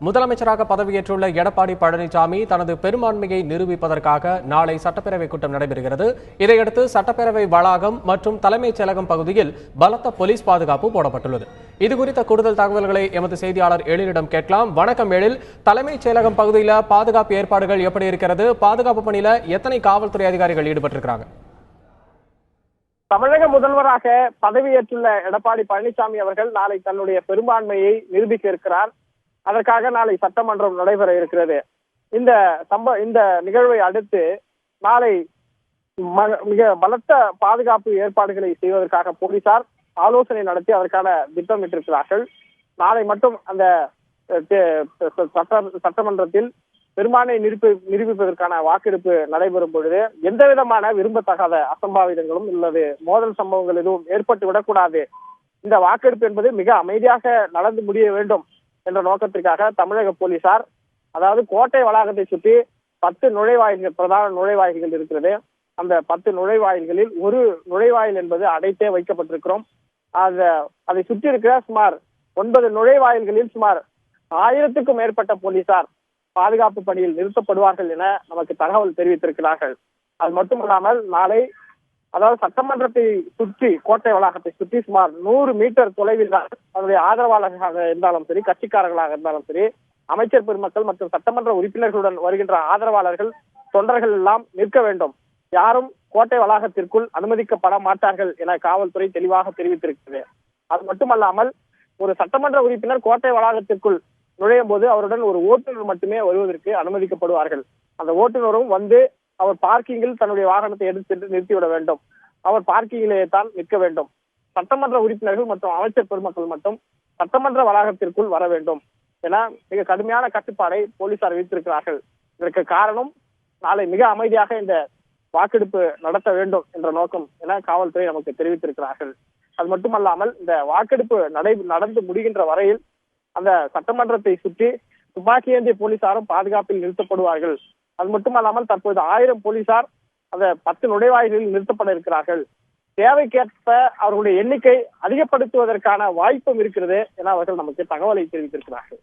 முதலமைச்சராக பதவியேற்றுள்ள எடப்பாடி பழனிசாமி தனது பெரும்பான்மையை நிரூபிப்பதற்காக நாளை சட்டப்பேரவை கூட்டம் நடைபெறுகிறது. இதையடுத்து சட்டப்பேரவை வளாகம் மற்றும் தலைமைச் செயலகம் பகுதியில் பலத்த போலீஸ் பாதுகாப்பு போடப்பட்டுள்ளது. இதுகுறித்த கூடுதல் தகவல்களை எமது செய்தியாளர் எழிலிடம் கேட்கலாம். வணக்கம் எழில், தலைமைச் செயலகம் பகுதியில் பாதுகாப்பு ஏற்பாடுகள் எப்படி இருக்கிறது? பாதுகாப்பு பணியில எத்தனை காவல்துறை அதிகாரிகள் ஈடுபட்டிருக்கிறாங்க? தமிழக முதல்வராக பதவியேற்றுள்ள எடப்பாடி பழனிசாமி அவர்கள் நாளை தன்னுடைய பெரும்பான்மையை நிரூபிக்க இருக்கிறார். அதற்காக நாளை சட்டமன்றம் நடைபெற இருக்கிறது. இந்த நிகழ்வை அடுத்து நாளை மிக பலத்த பாதுகாப்பு ஏற்பாடுகளை செய்வதற்காக போலீசார் ஆலோசனை நடத்தி அதற்கான திட்டமிட்டிருக்கிறார்கள். நாளை மட்டும் அந்த சட்டமன்றத்தில் பெரும்பான்மை நிரூபிப்பதற்கான வாக்கெடுப்பு நடைபெறும் பொழுது எந்த விதமான விரும்பத்தகாத அசம்பாவிதங்களும் அல்லது மோதல் சம்பவங்கள் எதுவும் ஏற்பட்டு விடக்கூடாது, இந்த வாக்கெடுப்பு என்பது மிக அமைதியாக நடந்து முடிய வேண்டும் என்ற நோக்கத்திற்காக தமிழக போலீசார், அதாவது கோட்டை வளாகத்தை சுற்றி 10 நுழைவாயில்கள், பிரதான நுழைவாயில்கள் இருக்கிறது. அந்த 10 நுழைவாயில்களில் ஒரு நுழைவாயில் என்பது அடைத்தே வைக்கப்பட்டிருக்கிறோம். அதை சுற்றி இருக்கிற சுமார் 9 நுழைவாயில்களில் சுமார் 1000க்கும் மேற்பட்ட போலீசார் பாதுகாப்பு பணியில் நிறுத்தப்படுவார்கள் என நமக்கு தகவல் தெரிவித்திருக்கிறார்கள். அது மட்டுமல்லாமல் நாளை, அதாவது சட்டமன்றத்தை சுற்றி, கோட்டை வளாகத்தை சுற்றி சுமார் 100 மீட்டர் தொலைவில் தான் அதனுடைய ஆதரவாளர்களாக இருந்தாலும் சரி, கட்சிக்காரர்களாக இருந்தாலும் சரி, அமைச்சர் பெருமக்கள் மற்றும் சட்டமன்ற உறுப்பினர்களுடன் வருகின்ற ஆதரவாளர்கள், தொண்டர்கள் எல்லாம் நிற்க வேண்டும். யாரும் கோட்டை வளாகத்திற்குள் அனுமதிக்கப்பட மாட்டார்கள் என காவல்துறை தெளிவாக தெரிவித்திருக்கிறது. அது மட்டுமல்லாமல் ஒரு சட்டமன்ற உறுப்பினர் கோட்டை வளாகத்திற்குள் நுழையும் போது அவருடன் ஒரு ஓட்டுநர் மட்டுமே வருவதற்கு அனுமதிக்கப்படுவார்கள். அந்த ஓட்டுநரும் வந்து அவர் பார்க்கிங்கில் தன்னுடைய வாகனத்தை எடுத்து சென்று நிறுத்திவிட வேண்டும். அவர் பார்க்கிங்கிலே தான் நிற்க வேண்டும். சட்டமன்ற உறுப்பினர்கள் மற்றும் அமைச்சர் பெருமக்கள் மட்டும் சட்டமன்ற வளாகத்திற்குள் வர வேண்டும் என மிக கடுமையான கட்டுப்பாடை போலீசார் விதித்திருக்கிறார்கள். இதற்கு காரணம் நாளை மிக அமைதியாக இந்த வாக்கெடுப்பு நடத்த வேண்டும் என்ற நோக்கம் என காவல்துறை நமக்கு தெரிவித்திருக்கிறார்கள். அது மட்டுமல்லாமல் இந்த வாக்கெடுப்பு நடந்து முடிகின்ற வரையில் அந்த சட்டமன்றத்தை சுற்றி துப்பாக்கி ஏந்திய போலீசாரும் பாதுகாப்பில் நிறுத்தப்படுவார்கள். அது மட்டுமல்லாமல் தற்போது 1000 போலீசார் அந்த 10 நுழைவாயில்களில் நிறுத்தப்பட இருக்கிறார்கள். தேவைக்கேற்ப அவர்களுடைய எண்ணிக்கை அதிகப்படுத்துவதற்கான வாய்ப்பும் இருக்கிறது என அவர்கள் நமக்கு தகவலை தெரிவித்திருக்கிறார்கள்.